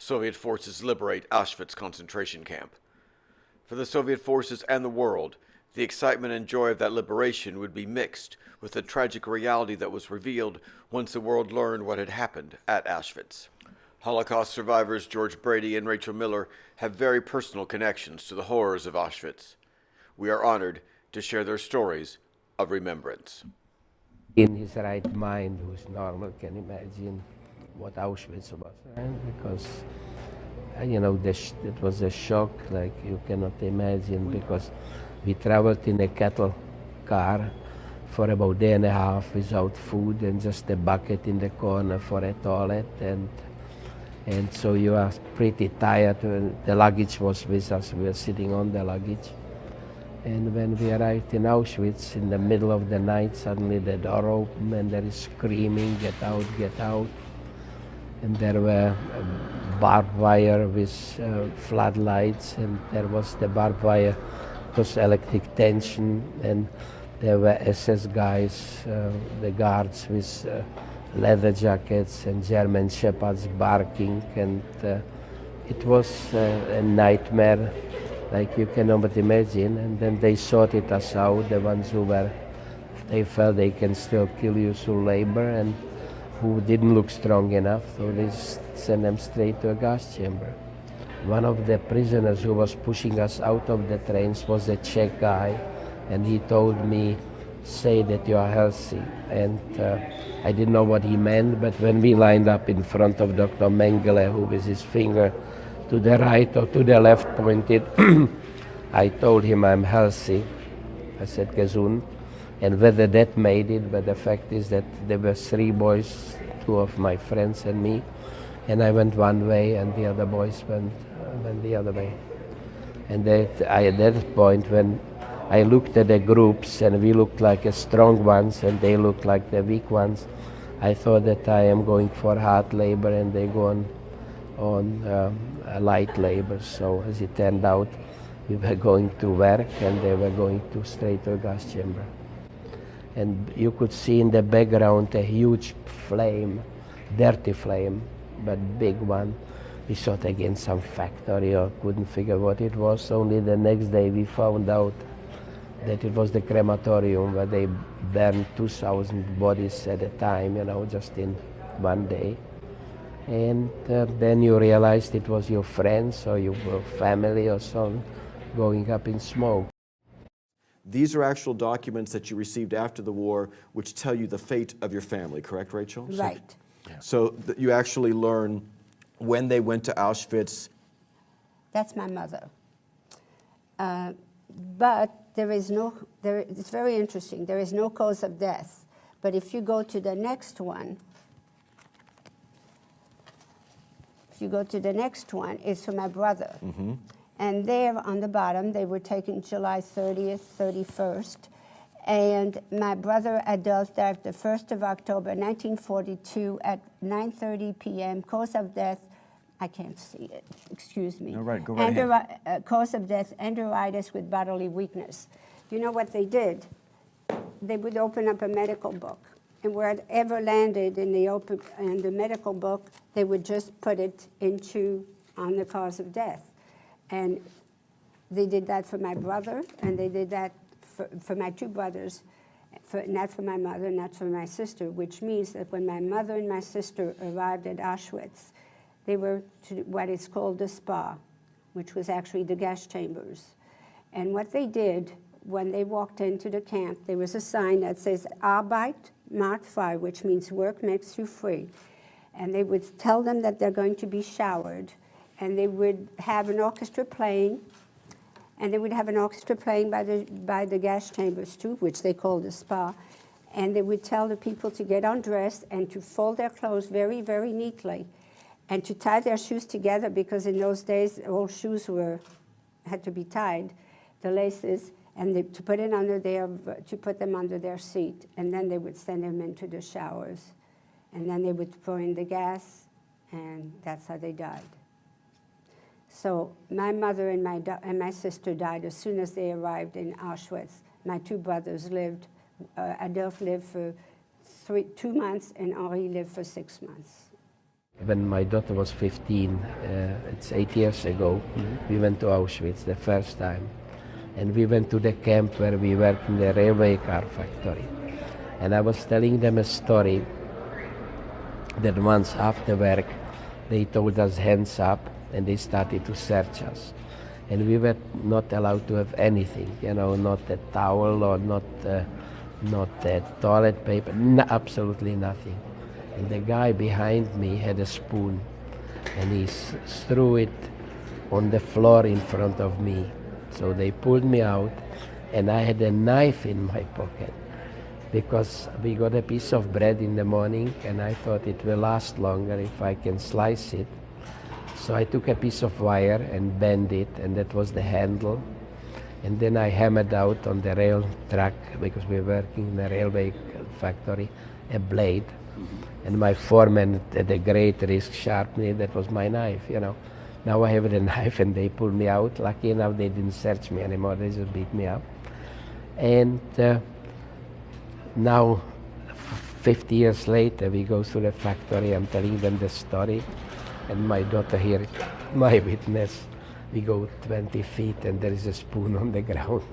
Soviet forces liberate Auschwitz concentration camp. For the Soviet forces and the world, the excitement and joy of that liberation would be mixed with the tragic reality that was revealed once the world learned what had happened at Auschwitz. Holocaust survivors George Brady and Rachel Miller have very personal connections to the horrors of Auschwitz. We are honored to share their stories of remembrance. In his right mind, who's normal, can imagine what Auschwitz was, right? Because, it was a shock like you cannot imagine, because we traveled in a cattle car for about a day and a half without food and just a bucket in the corner for a toilet, and so you are pretty tired. The luggage was with us, we were sitting on the luggage. And when we arrived in Auschwitz, in the middle of the night, suddenly the door opened and there is screaming, get out, get out. And there were barbed wire with floodlights, and there was the barbed wire, it was electric tension, and there were SS guys, the guards with leather jackets and German shepherds barking, and it was a nightmare like you cannot imagine. And then they sorted us out, the ones they felt they can still kill you through labor and who didn't look strong enough, so they sent them straight to a gas chamber. One of the prisoners who was pushing us out of the trains was a Czech guy, and he told me, say that you are healthy. And I didn't know what he meant, but when we lined up in front of Dr. Mengele, who with his finger to the right or to the left pointed, I told him I'm healthy. I said, gesund. And whether that made it, but the fact is that there were three boys, two of my friends and me, and I went one way and the other boys went the other way. And at that point, when I looked at the groups and we looked like the strong ones and they looked like the weak ones, I thought that I am going for hard labor and they go on light labor. So as it turned out, we were going to work and they were going to straight to a gas chamber. And you could see in the background a huge flame, dirty flame, but big one. We thought again some factory or couldn't figure what it was. Only the next day we found out that it was the crematorium where they burned 2,000 bodies at a time, just in one day. And then you realized it was your friends or your family or something going up in smoke. These are actual documents that you received after the war which tell you the fate of your family, correct, Rachel? Right. So you actually learn when they went to Auschwitz. That's my mother. But it's very interesting. There is no cause of death. But if you go to the next one, it's for my brother. Mm-hmm. And there on the bottom, they were taken July 30th, 31st. And my brother Adolf died the 1st of October, 1942 at 9:30 p.m. Cause of death, I can't see it, excuse me. No, right, go right ahead. Cause of death, enteritis with bodily weakness. You know what they did? They would open up a medical book. And wherever landed in the medical book, they would just put it on the cause of death. And they did that for my brother, and they did that for my two brothers, not for my mother, not for my sister, which means that when my mother and my sister arrived at Auschwitz, they were to what is called the spa, which was actually the gas chambers. And what they did, when they walked into the camp, there was a sign that says, Arbeit macht frei, which means work makes you free. And they would tell them that they're going to be showered, and they would have an orchestra playing, and they would have an orchestra playing by the gas chambers too, which they called the spa, and they would tell the people to get undressed and to fold their clothes very, very neatly, and to tie their shoes together, because in those days all shoes had to be tied, the laces, and to put them under their seat, and then they would send them into the showers, and then they would throw in the gas, and that's how they died. So my mother and my sister died as soon as they arrived in Auschwitz. My two brothers lived. Adolf lived for 2 months, and Henri lived for 6 months. When my daughter was 15, it's 8 years ago, we went to Auschwitz the first time. And we went to the camp where we worked in the railway car factory. And I was telling them a story that once after work, they told us hands up and they started to search us. And we were not allowed to have anything, not a towel or not a toilet paper, absolutely nothing. And the guy behind me had a spoon and he threw it on the floor in front of me. So they pulled me out and I had a knife in my pocket because we got a piece of bread in the morning and I thought it will last longer if I can slice it. So I took a piece of wire and bent it, and that was the handle. And then I hammered out on the rail track, because we were working in a railway factory, a blade. And my foreman, at a great risk, sharpened it. That was my knife, Now I have the knife and they pulled me out. Lucky enough, they didn't search me anymore. They just beat me up. And now, 50 years later, we go to the factory. I'm telling them the story. And my daughter here, my witness, we go 20 feet and there is a spoon on the ground.